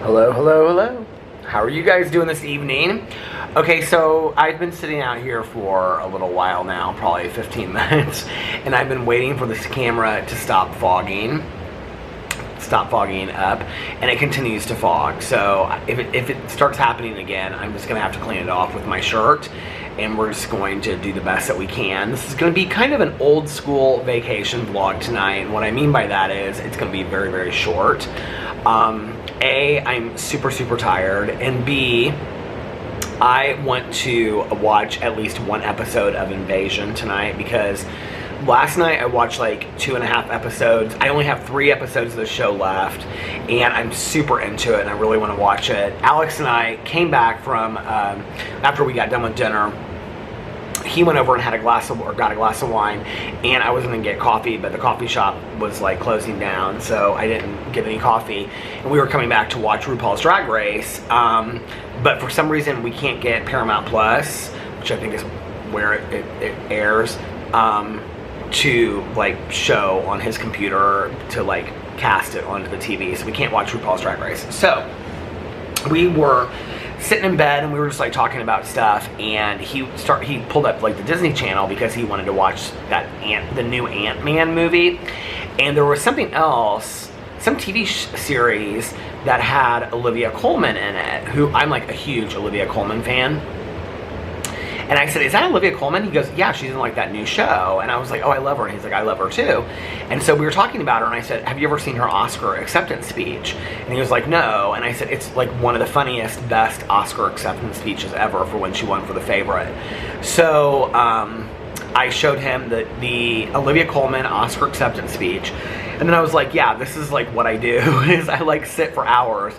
Hello, hello, hello. How are you guys doing this evening? Okay, so I've been sitting out here for a little while now, probably 15 minutes, and I've been waiting for this camera to stop fogging up, and it continues to fog. So if it starts happening again, I'm just gonna have to clean it off with my shirt, and we're just going to do the best that we can. This is gonna be kind of an old school vacation vlog tonight, and what I mean by that is it's gonna be very, very short. A, I'm super, super tired, and B, I want to watch at least one episode of Invasion tonight, because last night I watched like 2.5 episodes. I only have 3 episodes of the show left, and I'm super into it, and I really want to watch it. Alex and I came back from, after we got done with dinner, he went over and got a glass of wine, and I was gonna get coffee, but the coffee shop was like closing down, so I didn't get any coffee. And we were coming back to watch RuPaul's Drag Race, but for some reason we can't get Paramount Plus, which I think is where it airs, to like show on his computer to like cast it onto the TV, so we can't watch RuPaul's Drag Race. So we were sitting in bed and we were just like talking about stuff, and he pulled up like the Disney Channel because he wanted to watch the new Ant-Man movie, and there was something else, some TV series that had Olivia Colman in it, who I'm like a huge Olivia Colman fan. And I said, is that Olivia Colman? He goes, yeah, she's in like that new show. And I was like, oh, I love her. And he's like, I love her too. And so we were talking about her, and I said, have you ever seen her Oscar acceptance speech? And he was like, no. And I said, it's like one of the funniest, best Oscar acceptance speeches ever for when she won for The Favorite. So I showed him the Olivia Colman Oscar acceptance speech. And then I was like, yeah, this is like what I do, is I like sit for hours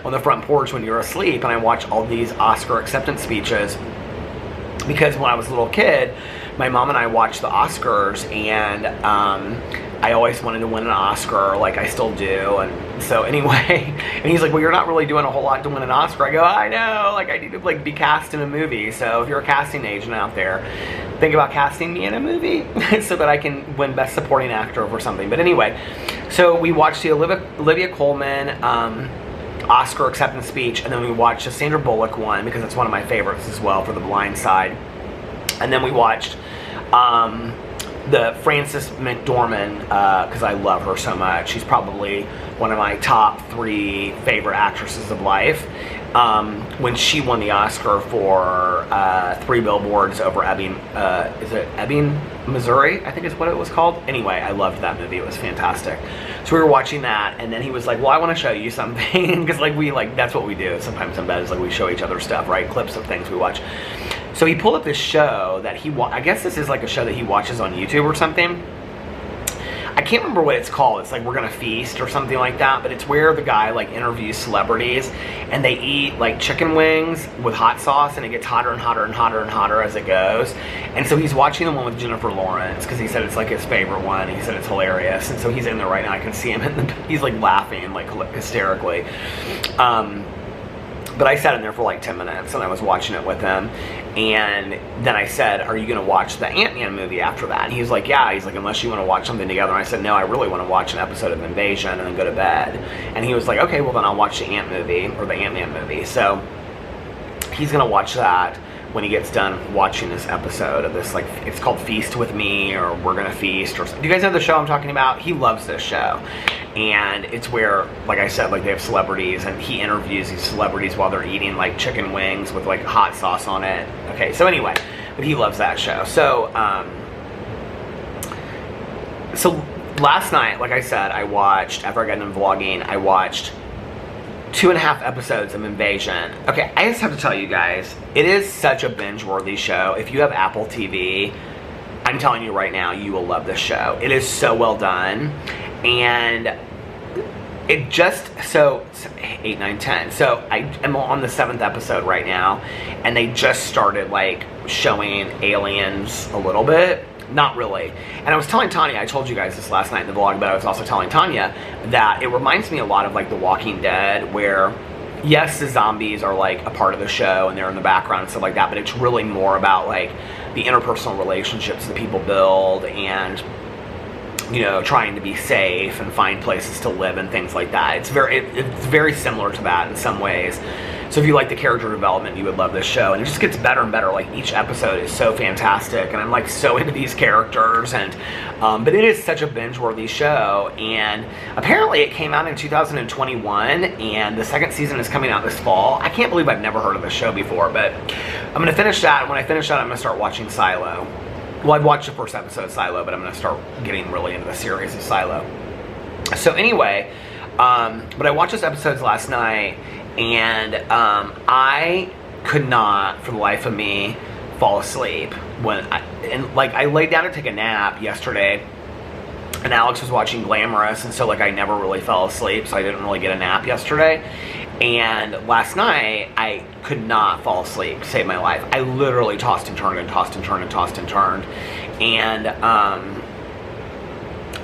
on the front porch when you're asleep, and I watch all these Oscar acceptance speeches. Because when I was a little kid, my mom and I watched the Oscars, and I always wanted to win an Oscar, like I still do. And so anyway, and he's like, well, you're not really doing a whole lot to win an Oscar. I go, I know, like I need to like be cast in a movie. So if you're a casting agent out there, think about casting me in a movie so that I can win Best Supporting Actor or something. But anyway, so we watched the Olivia Colman Oscar acceptance speech, and then we watched the Sandra Bullock one, because it's one of my favorites as well, for The Blind Side. And then we watched the Frances McDormand, because I love her so much. She's probably one of my top 3 favorite actresses of life. When she won the Oscar for 3 Billboards Over Ebbing, is it Ebbing, Missouri? I think is what it was called. Anyway, I loved that movie. It was fantastic. So we were watching that, and then he was like, well, I want to show you something, because like that's what we do sometimes in bed, is like we show each other stuff, right? Clips of things we watch. So he pulled up this show that I guess this is like a show that he watches on YouTube or something. I can't remember what it's called. It's like We're Gonna Feast or something like that, but it's where the guy like interviews celebrities, and they eat like chicken wings with hot sauce, and it gets hotter and hotter and hotter and hotter as it goes. And so he's watching the one with Jennifer Lawrence, because he said it's like his favorite one. He said it's hilarious, and so he's in there right now. I can see him, he's like laughing like hysterically. But I sat in there for like 10 minutes, and I was watching it with him. And then I said, are you going to watch the Ant-Man movie after that? And he was like, yeah. He's like, unless you want to watch something together. And I said, no, I really want to watch an episode of Invasion and then go to bed. And he was like, okay, well then I'll watch the Ant-Man movie. So he's going to watch that when he gets done watching this episode of this, like, it's called Feast With Me, or We're Gonna Feast, or do you guys know the show I'm talking about? He loves this show. And it's where, like I said, like they have celebrities, and he interviews these celebrities while they're eating like chicken wings with like hot sauce on it. Okay, so anyway, but he loves that show. So last night, like I said, after I got done vlogging, I watched 2.5 episodes of Invasion. Okay, I just have to tell you guys, it is such a binge-worthy show. If you have Apple TV, I'm telling you right now, you will love this show. It is so well done, and it just, so 8, 9, 10. So I am on the 7th episode right now, and they just started like showing aliens a little bit. Not really. And I was telling Tanya, I told you guys this last night in the vlog, but I was also telling Tanya that it reminds me a lot of like The Walking Dead, where yes, the zombies are like a part of the show and they're in the background and stuff like that, but it's really more about like the interpersonal relationships that people build, and you know, trying to be safe and find places to live and things like that. It's very similar to that in some ways. So if you like the character development, you would love this show. And it just gets better and better. Like, each episode is so fantastic, and I'm like so into these characters. And but it is such a binge-worthy show. And apparently it came out in 2021, and the second season is coming out this fall. I can't believe I've never heard of this show before, but I'm gonna finish that. And when I finish that, I'm gonna start watching Silo. Well, I've watched the first episode of Silo, but I'm gonna start getting really into the series of Silo. So anyway, but I watched those episodes last night, and I could not, for the life of me, fall asleep when I laid down to take a nap yesterday, and Alex was watching Glamorous, and so like I never really fell asleep, so I didn't really get a nap yesterday. And last night I could not fall asleep to save my life. I literally tossed and turned and tossed and turned and tossed and turned, and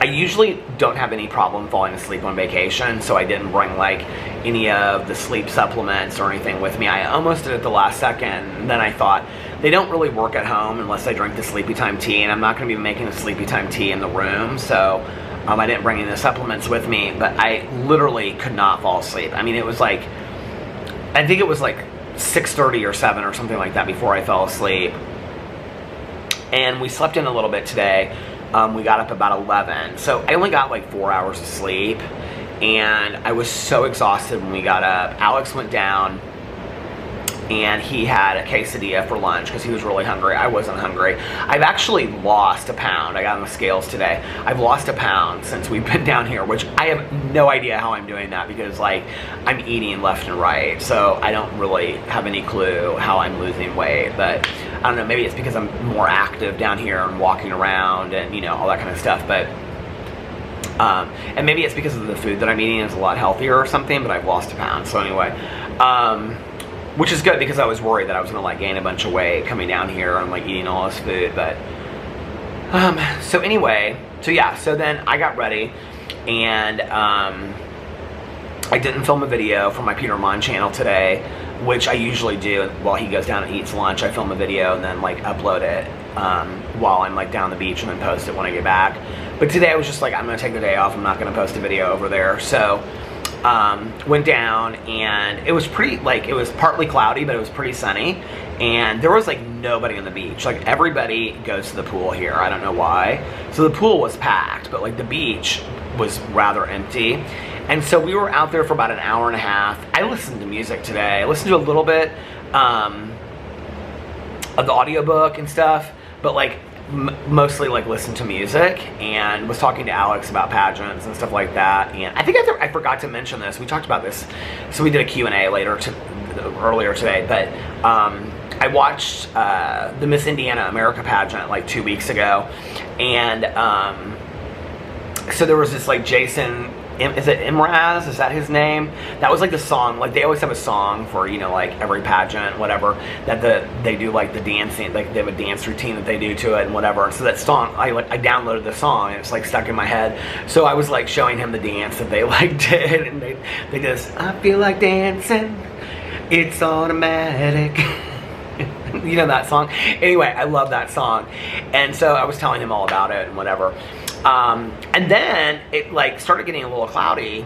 I usually don't have any problem falling asleep on vacation, so I didn't bring like any of the sleep supplements or anything with me. I almost did at the last second, and then I thought, they don't really work at home unless I drink the Sleepy Time tea, and I'm not going to be making the Sleepy Time tea in the room, so I didn't bring any of the supplements with me. But I literally could not fall asleep. I mean, it was like, I think it was like 6:30 or 7 or something like that before I fell asleep. And we slept in a little bit today. We got up about 11, so I only got like 4 hours of sleep, and I was so exhausted when we got up. Alex went down, and he had a quesadilla for lunch because he was really hungry. I wasn't hungry. I've actually lost a pound. I got on the scales today. I've lost a pound since we've been down here, which I have no idea how I'm doing that, because like I'm eating left and right, so I don't really have any clue how I'm losing weight. But I don't know, maybe it's because I'm more active down here and walking around and, you know, all that kind of stuff. But and maybe it's because of the food that I'm eating is a lot healthier or something, but I've lost a pound. So anyway, which is good, because I was worried that I was gonna like gain a bunch of weight coming down here and like eating all this food. But so anyway, so yeah, so then I got ready, and I didn't film a video for my Peter Monn channel today, which I usually do while he goes down and eats lunch. I film a video and then like upload it while I'm like down the beach, and then post it when I get back. But today I was just like, I'm gonna take the day off. I'm not gonna post a video over there. So went down, and it was pretty, like, it was partly cloudy, but it was pretty sunny, and there was like nobody on the beach. Like, everybody goes to the pool here. I don't know why. So the pool was packed, but like the beach was rather empty. And so we were out there for about an hour and a half. I listened to music today. I listened to a little bit of the audiobook and stuff, but like mostly like listened to music, and was talking to Alex about pageants and stuff like that. And I think I forgot to mention this. We talked about this, so we did a Q&A earlier today, but I watched the Miss Indiana America pageant like 2 weeks ago, and so there was this like Jason, is it Imraz? Is that his name? That was like the song. Like, they always have a song for, you know, like every pageant, whatever, that they do like the dancing, like they have a dance routine that they do to it and whatever. And so that song, I downloaded the song, and it's like stuck in my head. So I was like showing him the dance that they like did, and they just, I feel like dancing, it's automatic. You know that song? Anyway, I love that song. And so I was telling him all about it and whatever. And then it like started getting a little cloudy.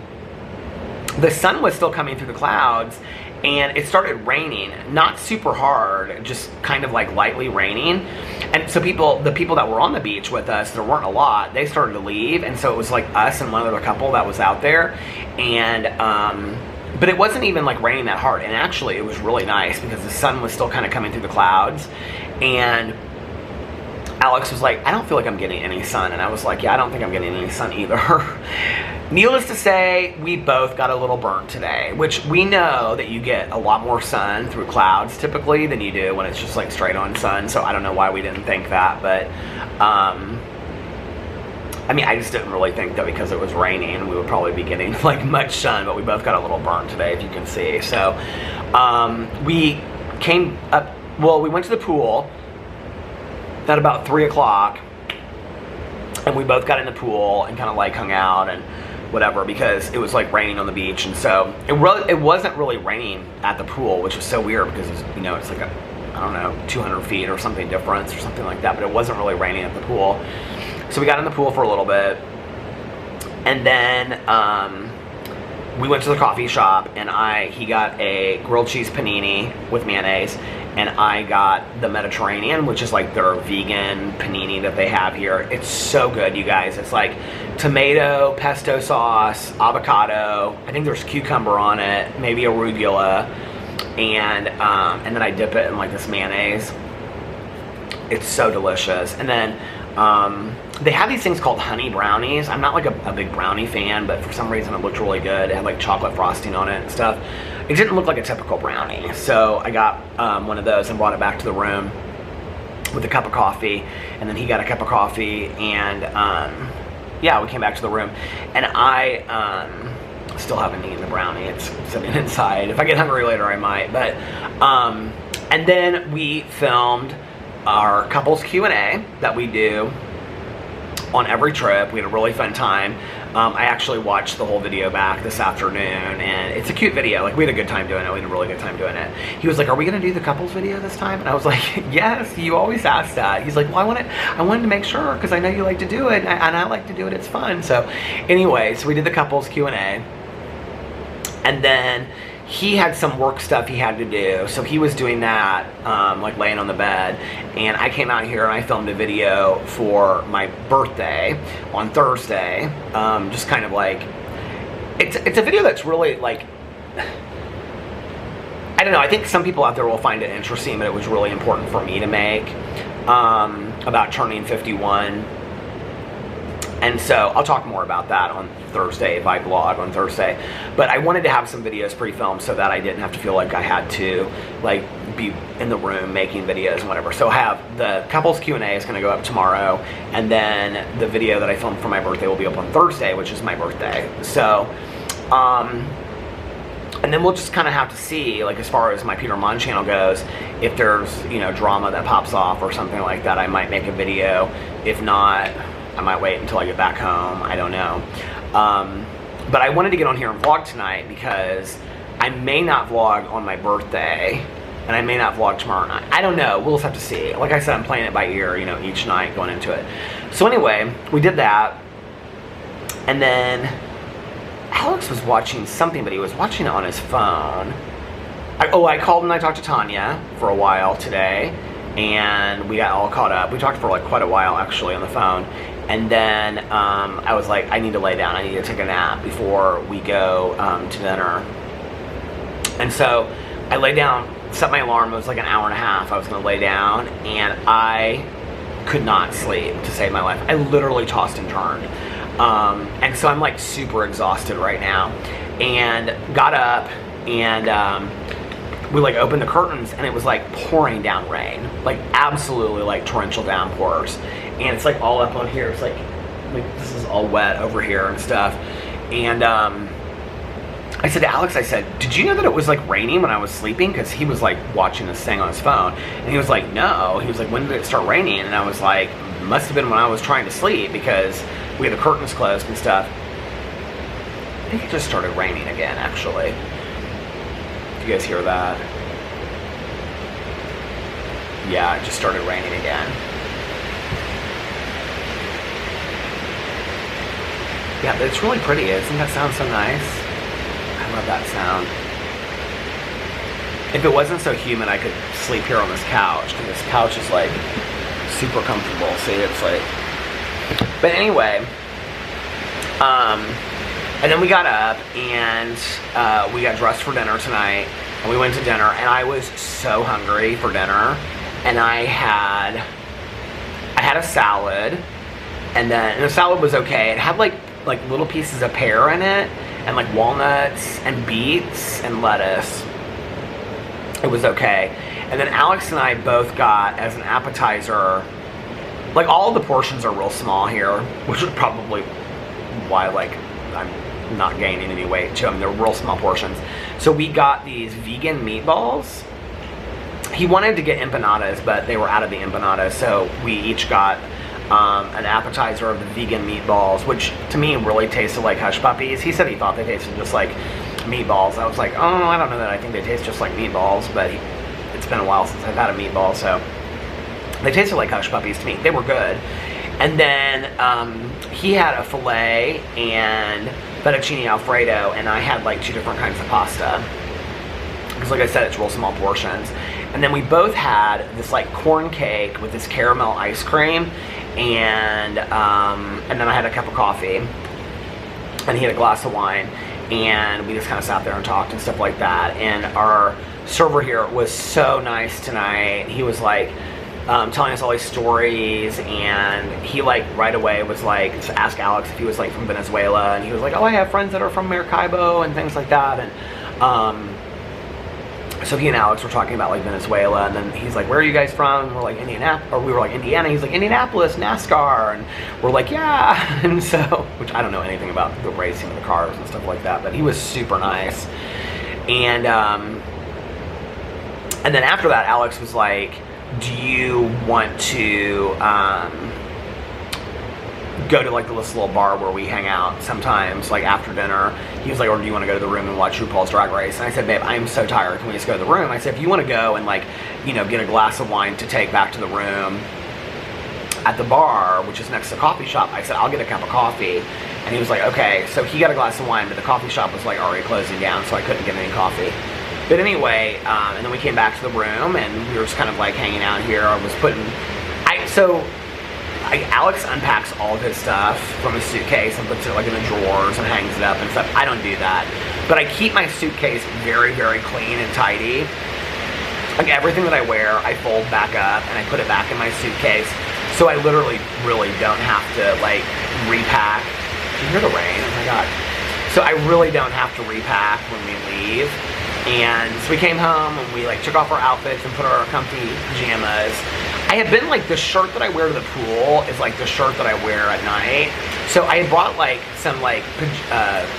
The sun was still coming through the clouds, and it started raining. Not super hard, just kind of like lightly raining. And so the people that were on the beach with us, there weren't a lot, they started to leave. And so it was like us and one other couple that was out there. And but it wasn't even like raining that hard, and actually it was really nice because the sun was still kind of coming through the clouds. And Alex was like, I don't feel like I'm getting any sun. And I was like, yeah, I don't think I'm getting any sun either. Needless to say, we both got a little burnt today, which we know that you get a lot more sun through clouds typically than you do when it's just like straight on sun. So I don't know why we didn't think that, but I mean, I just didn't really think that because it was raining we would probably be getting like much sun, but we both got a little burnt today, if you can see. So we came up, well, we went to the pool at about 3 o'clock, and we both got in the pool and kind of like hung out and whatever, because it was like raining on the beach. And so it wasn't really raining at the pool, which was so weird because it's, you know, it's like a, I don't know, 200 feet or something difference or something like that, but it wasn't really raining at the pool. So we got in the pool for a little bit, and then we went to the coffee shop, and he got a grilled cheese panini with mayonnaise, and I got the Mediterranean, which is like their vegan panini that they have here. It's so good, you guys. It's like tomato, pesto sauce, avocado, I think there's cucumber on it, maybe arugula, and then I dip it in like this mayonnaise. It's so delicious. And then they have these things called honey brownies. I'm not like a big brownie fan, but for some reason it looked really good. It had like chocolate frosting on it and stuff. It didn't look like a typical brownie. So I got one of those and brought it back to the room with a cup of coffee. And then he got a cup of coffee, and yeah, we came back to the room. And I still haven't eaten the brownie. It's sitting inside. If I get hungry later, I might. But and then we filmed our couples Q&A that we do on every trip. We had a really fun time. I actually watched the whole video back this afternoon, and it's a cute video. Like, we had a good time doing it. We had a really good time doing it. He was like, "Are we gonna do the couples video this time?" And I was like, "Yes, you always ask that." He's like, "Well, I wanted to make sure, because I know you like to do it, and I like to do it. It's fun." So anyway, so we did the couples Q&A, and then he had some work stuff he had to do, so he was doing that, like laying on the bed, and I came out here and I filmed a video for my birthday on Thursday. Just kind of like, it's a video that's really like, I don't know, I think some people out there will find it interesting, but it was really important for me to make, about turning 51. And so I'll talk more about that on Thursday if I vlog on Thursday. But I wanted to have some videos pre-filmed so that I didn't have to feel like I had to like be in the room making videos and whatever. So I have the couples Q&A is going to go up tomorrow, and then the video that I filmed for my birthday will be up on Thursday, which is my birthday. So and then we'll just kind of have to see, like, as far as my Peter Monn channel goes, if there's, you know, drama that pops off or something like that, I might make a video. If not, I might wait until I get back home. I don't know. But I wanted to get on here and vlog tonight because I may not vlog on my birthday, and I may not vlog tomorrow night. I don't know. We'll just have to see. Like I said, I'm playing it by ear, you know, each night going into it. So anyway, we did that. And then Alex was watching something, but he was watching it on his phone. I called and I talked to Tanya for a while today, and we got all caught up. We talked for like quite a while actually on the phone. And then I was like, I need to lay down. I need to take a nap before we go to dinner. And so I lay down, set my alarm. It was like an hour and a half. I was going to lay down, and I could not sleep to save my life. I literally tossed and turned. And so I'm like super exhausted right now. And got up, and we like opened the curtains, and it was like pouring down rain. Like absolutely like torrential downpours. And it's like all up on here. It's like this is all wet over here and stuff. And I said to Alex, I said, "Did you know that it was like raining when I was sleeping?" Because he was like watching this thing on his phone. And he was like, "No." He was like, "When did it start raining?" And I was like, "Must have been when I was trying to sleep, because we had the curtains closed and stuff." I think it just started raining again, actually. If you guys hear that. Yeah, it just started raining again. Yeah, but it's really pretty. Doesn't that sound so nice? I love that sound. If it wasn't so humid, I could sleep here on this couch, because this couch is like super comfortable. See, it's like... But anyway, and then we got up, and we got dressed for dinner tonight, and we went to dinner, and I was so hungry for dinner, and I had a salad, and the salad was okay. It had like little pieces of pear in it, and like walnuts and beets and lettuce. It was okay. And then Alex and I both got, as an appetizer, like all of the portions are real small here, which is probably why like I'm not gaining any weight to them. They're real small portions. So we got these vegan meatballs. He wanted to get empanadas, but they were out of the empanadas, so we each got an appetizer of the vegan meatballs, which to me really tasted like hush puppies. He said he thought they tasted just like meatballs. I was like, oh, I don't know that I think they taste just like meatballs, but it's been a while since I've had a meatball, so they tasted like hush puppies to me. They were good. And then he had a filet and fettuccine alfredo, and I had like 2 different kinds of pasta. Because like I said, it's real small portions. And then we both had this like corn cake with this caramel ice cream, and then I had a cup of coffee, and he had a glass of wine, and we just kind of sat there and talked and stuff like that. And our server here was so nice tonight. He was like telling us all these stories, and he like right away was like, asked Alex if he was like from Venezuela, and he was like, oh, I have friends that are from Maracaibo and things like that. And so he and Alex were talking about like Venezuela, and then he's like, where are you guys from? And we're like, Indianapolis, or we were like, Indiana. He's like, Indianapolis, NASCAR. And we're like, yeah. And so, which I don't know anything about the racing of the cars and stuff like that, but he was super nice. And then after that, Alex was like, do you want to go to like this little bar where we hang out sometimes, like after dinner? He was like, or do you want to go to the room and watch RuPaul's Drag Race? And I said, babe, I'm so tired. Can we just go to the room? I said, if you want to go and like, you know, get a glass of wine to take back to the room at the bar, which is next to the coffee shop, I said, I'll get a cup of coffee. And he was like, okay. So he got a glass of wine, but the coffee shop was like already closing down, so I couldn't get any coffee. But anyway, and then we came back to the room, and we were just kind of like hanging out here. I was putting, Alex unpacks all of his stuff from his suitcase and puts it like in the drawers and hangs it up and stuff. I don't do that. But I keep my suitcase very, very clean and tidy. Like everything that I wear, I fold back up and I put it back in my suitcase. So I literally really don't have to like repack. Can you hear the rain? Oh my God. So I really don't have to repack when we leave. And so we came home and we like took off our outfits and put our comfy pajamas. I have been like, the shirt that I wear to the pool is like the shirt that I wear at night. So I brought like some like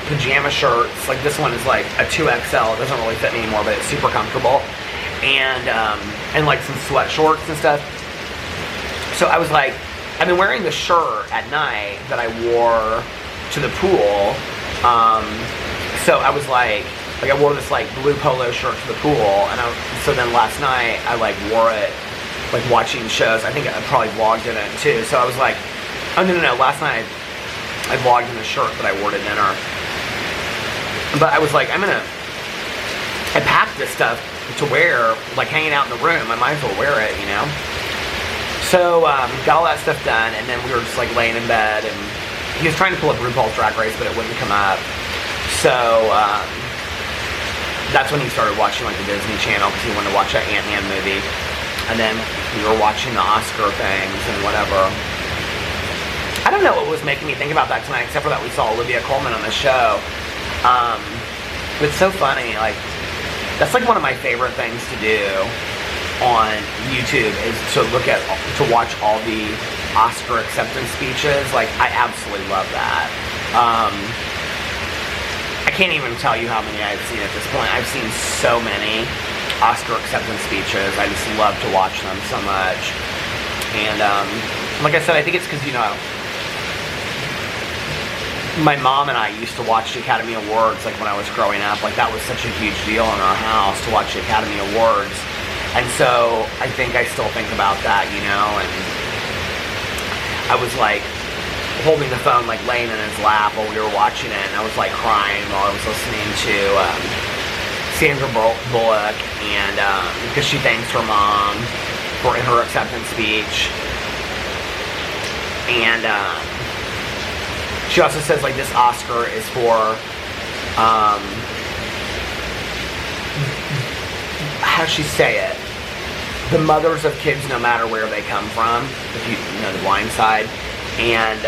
pajama shirts. Like this one is like a 2XL. It doesn't really fit me anymore, but it's super comfortable. And like some sweat shorts and stuff. So I was like, I've been wearing the shirt at night that I wore to the pool. So I was like I wore this like blue polo shirt to the pool, and so then last night I like wore it like watching shows. I think I probably vlogged in it too. So I was like, oh no, last night I vlogged in the shirt that I wore to dinner. But I was like, I packed this stuff to wear, like hanging out in the room. I might as well wear it, you know? So got all that stuff done, and then we were just like laying in bed, and he was trying to pull up RuPaul's Drag Race, but it wouldn't come up. So that's when he started watching like the Disney Channel, because he wanted to watch that Ant-Man movie. And then we were watching the Oscar things and whatever. I don't know what was making me think about that tonight, except for that we saw Olivia Colman on the show. But it's so funny, like, that's like one of my favorite things to do on YouTube, is to watch all the Oscar acceptance speeches. Like, I absolutely love that. I can't even tell you how many I've seen at this point. I've seen so many Oscar acceptance speeches. I just love to watch them so much. And like I said, I think it's because, you know, my mom and I used to watch the Academy Awards like when I was growing up. Like that was such a huge deal in our house to watch the Academy Awards. And so I think I still think about that, you know, and I was like holding the phone, like laying in his lap while we were watching it, and I was like crying while I was listening to Sandra Bullock, and because she thanks her mom for her acceptance speech, and she also says like this Oscar is for how does she say it? The mothers of kids, no matter where they come from, if you know The Blind Side. And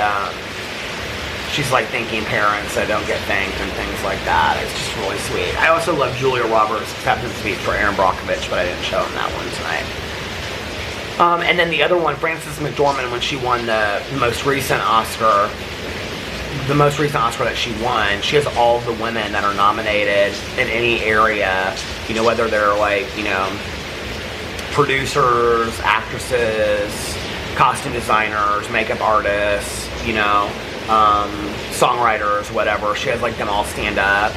she's like thanking parents that don't get thanked and things like that. It's just really sweet. I also love Julia Roberts' acceptance speech for Aaron Brockovich, but I didn't show him that one tonight. And then the other one, Frances McDormand, when she won the most recent Oscar that she won, she has all of the women that are nominated in any area, you know, whether they're like, you know, producers, actresses, costume designers, makeup artists, you know, songwriters, whatever. She has like them all stand up,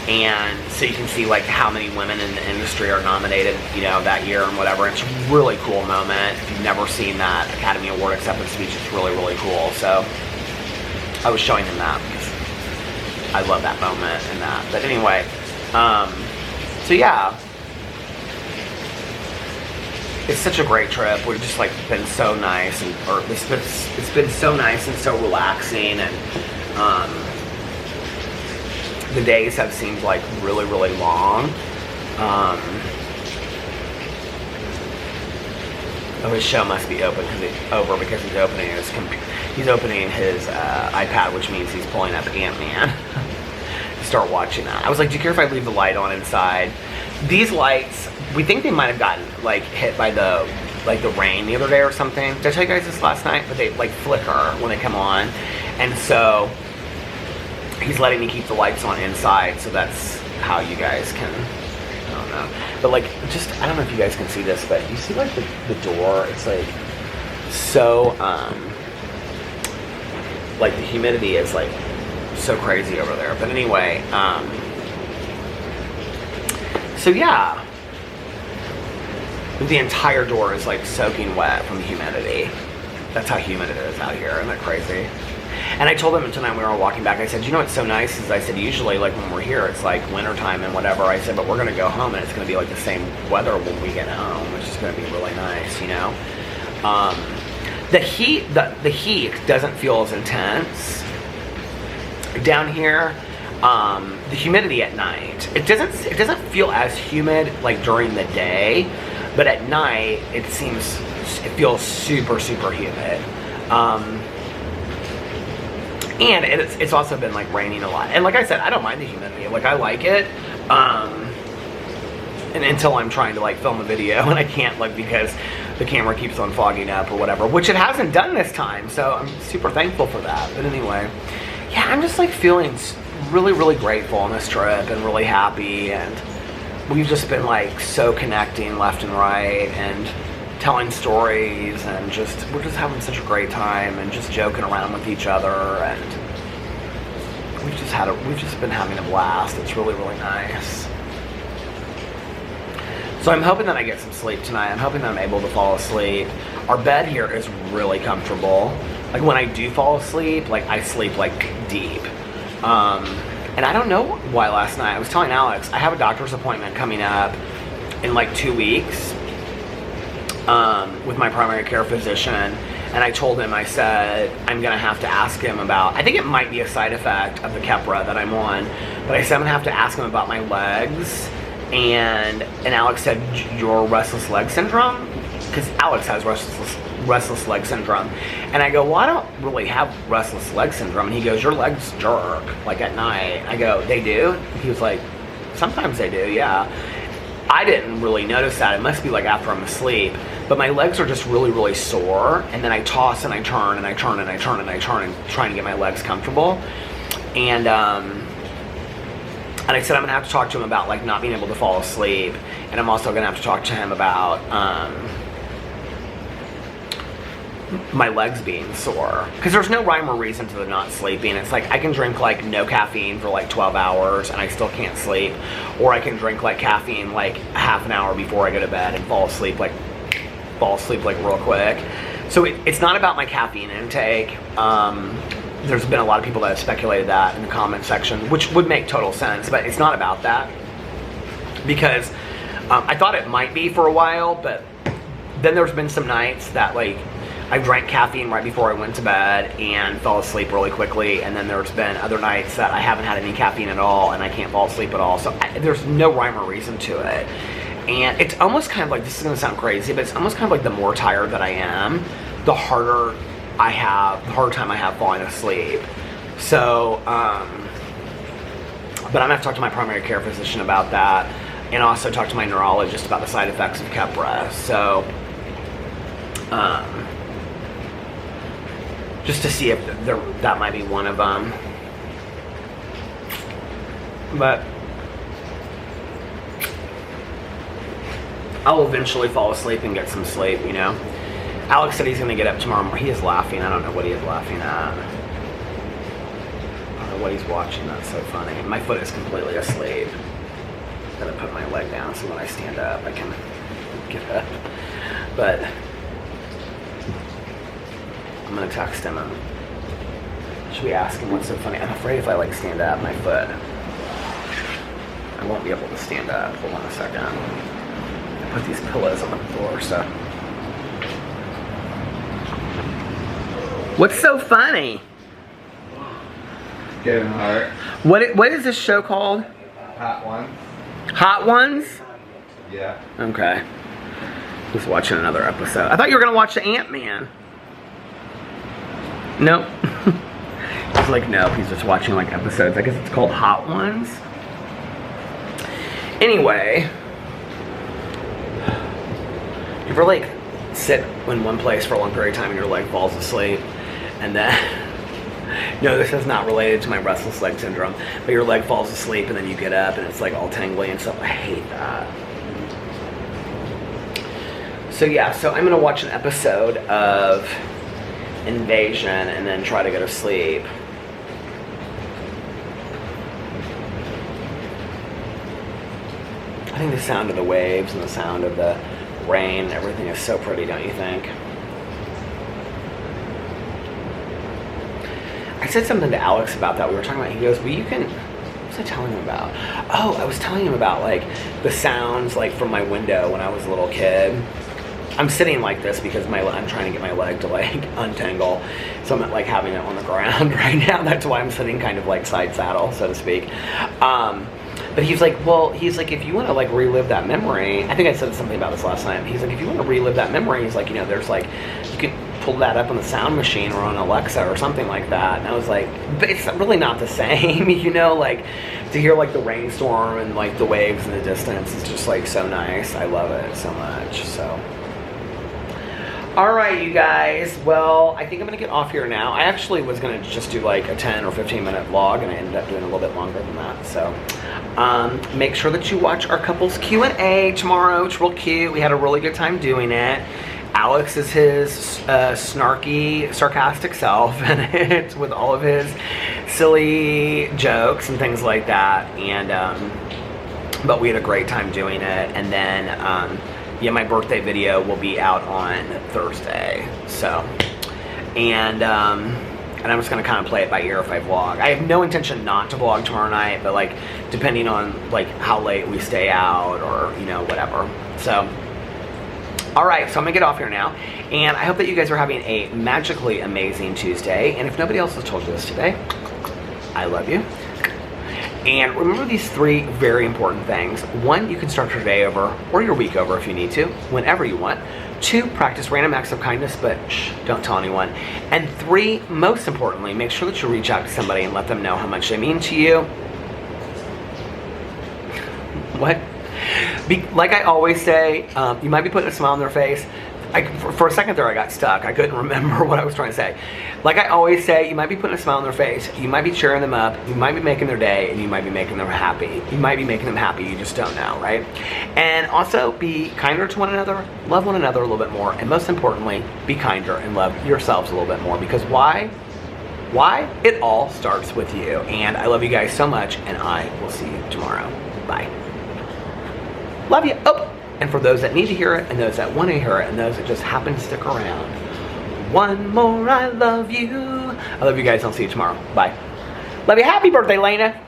And so you can see like how many women in the industry are nominated, you know, that year and whatever. It's a really cool moment. If you've never seen that Academy Award acceptance speech, it's really, really cool. So I was showing him that because I love that moment and that. But anyway, so yeah, it's such a great trip. We've just like been so nice, and it's been so nice and so relaxing, and the days have seemed like really, really long. Oh, his show must be over because he's opening his iPad, which means he's pulling up Ant-Man to start watching that. I was like, do you care if I leave the light on inside? These lights, we think they might have gotten like hit by the rain the other day or something. Did I tell you guys this last night? But they like flicker when they come on, and so he's letting me keep the lights on inside, so that's how you guys can, I don't know. But like, just, I don't know if you guys can see this, but you see like the door, it's like so, like the humidity is like so crazy over there. But anyway, so yeah, the entire door is like soaking wet from the humidity. That's how humid it is out here. Isn't that crazy? And I told him tonight when we were walking back, I said, you know what's so nice is I said, usually like when we're here, it's like wintertime and whatever. I said, but we're going to go home and it's going to be like the same weather when we get home, which is going to be really nice, you know? The heat doesn't feel as intense down here. The humidity at night, it doesn't feel as humid like during the day, but at night it feels super, super humid. And it's also been like raining a lot. And like I said, I don't mind the humidity. Like I like it. And until I'm trying to like film a video and I can't, like, because the camera keeps on fogging up or whatever, which it hasn't done this time. So I'm super thankful for that. But anyway, yeah, I'm just like feeling really, really grateful on this trip and really happy. And we've just been like so connecting left and right and telling stories, and we're just having such a great time and just joking around with each other, and we've just been having a blast. It's really, really nice. So I'm hoping that I get some sleep tonight. I'm hoping that I'm able to fall asleep. Our bed here is really comfortable. Like when I do fall asleep, like I sleep like deep. And I don't know why last night, I was telling Alex, I have a doctor's appointment coming up in like 2 weeks. With my primary care physician, and I told him, I said, I'm gonna have to ask him about, I think it might be a side effect of the Keppra that I'm on, but I said I'm gonna have to ask him about my legs, and Alex said, your restless leg syndrome? Because Alex has restless leg syndrome, and I go, well, I don't really have restless leg syndrome, and he goes, your legs jerk, like at night. I go, they do? He was like, sometimes they do, yeah. I didn't really notice that. It must be like after I'm asleep. But my legs are just really, really sore. And then I toss and I turn and I turn and I turn and I turn and trying to get my legs comfortable. And I said I'm going to have to talk to him about like not being able to fall asleep. And I'm also going to have to talk to him about my legs being sore, because there's no rhyme or reason to the not sleeping. It's like I can drink like no caffeine for like 12 hours and I still can't sleep, or I can drink like caffeine like half an hour before I go to bed and fall asleep like real quick. So it's not about my caffeine intake. There's been a lot of people that have speculated that in the comment section, which would make total sense, but it's not about that, because I thought it might be for a while, but then there's been some nights that like I drank caffeine right before I went to bed and fell asleep really quickly, and then there's been other nights that I haven't had any caffeine at all and I can't fall asleep at all. So there's no rhyme or reason to it. And it's almost kind of like, this is going to sound crazy, but it's almost kind of like the more tired that I am, the harder time I have falling asleep. So, but I'm going to have to talk to my primary care physician about that, and also talk to my neurologist about the side effects of Keppra. So, just to see if that might be one of them. But I'll eventually fall asleep and get some sleep, you know. Alex said he's going to get up tomorrow morning. He is laughing. I don't know what he is laughing at. I don't know what he's watching. That's so funny. My foot is completely asleep. I'm gonna put my leg down so when I stand up I can get up. But I'm gonna text him and should we ask him what's so funny? I'm afraid if I like stand up, my foot, I won't be able to stand up. Hold on a second. I put these pillows on the floor, so. What's so funny? Kevin Hart. What is this show called? Hot Ones. Hot Ones? Yeah. Okay. Just watching another episode. I thought you were gonna watch the Ant-Man. Nope. He's like, no, he's just watching like episodes. I guess it's called Hot Ones. Anyway. You ever like sit in one place for a long period of time and your leg falls asleep and then no, this is not related to my restless leg syndrome, but your leg falls asleep and then you get up and it's like all tangly and stuff. I hate that. So yeah, so I'm gonna watch an episode of Invasion and then try to go to sleep. I think the sound of the waves and the sound of the rain, everything is so pretty, don't you think? I said something to Alex about that. We were talking about, he goes, well, you can, what was I telling him about? Oh, I was telling him about like the sounds like from my window when I was a little kid. I'm sitting like this because I'm trying to get my leg to like untangle. So I'm like having it on the ground right now. That's why I'm sitting kind of like side saddle, so to speak. But he's like, well, he's like, if you want to like relive that memory, I think I said something about this last night. He's like, if you want to relive that memory, he's like, you know, there's like, you can pull that up on the sound machine or on Alexa or something like that. And I was like, but it's really not the same, you know, like to hear like the rainstorm and like the waves in the distance is just like so nice. I love it so much, so. All right, you guys. Well, I think I'm gonna get off here now. I actually was gonna just do like a 10 or 15 minute vlog and I ended up doing a little bit longer than that. So make sure that you watch our couples Q&A tomorrow. It's real cute. We had a really good time doing it. Alex is his snarky, sarcastic self and it's with all of his silly jokes and things like that. And but we had a great time doing it. And then yeah, my birthday video will be out on Thursday. So, and I'm just gonna kind of play it by ear if I vlog. I have no intention not to vlog tomorrow night, but like depending on like how late we stay out or you know whatever. So, all right, so I'm gonna get off here now, and I hope that you guys are having a magically amazing Tuesday. And if nobody else has told you this today, I love you. And remember these 3 very important things. 1, you can start your day over or your week over if you need to, whenever you want. 2, practice random acts of kindness, but shh, don't tell anyone. And 3, most importantly, make sure that you reach out to somebody and let them know how much they mean to you. What? Like I always say, you might be putting a smile on their face. For a second there I got stuck. I couldn't remember what I was trying to say. Like I always say, you might be putting a smile on their face, you might be cheering them up, you might be making their day, and you might be making them happy. You might be making them happy, you just don't know, right? And also be kinder to one another, love one another a little bit more, and most importantly, be kinder and love yourselves a little bit more. Because why? Why? It all starts with you. And I love you guys so much, and I will see you tomorrow. Bye. Love you. Oh! And for those that need to hear it, and those that want to hear it, and those that just happen to stick around, one more I love you. I love you guys. I'll see you tomorrow. Bye. Love you. Happy birthday, Lena.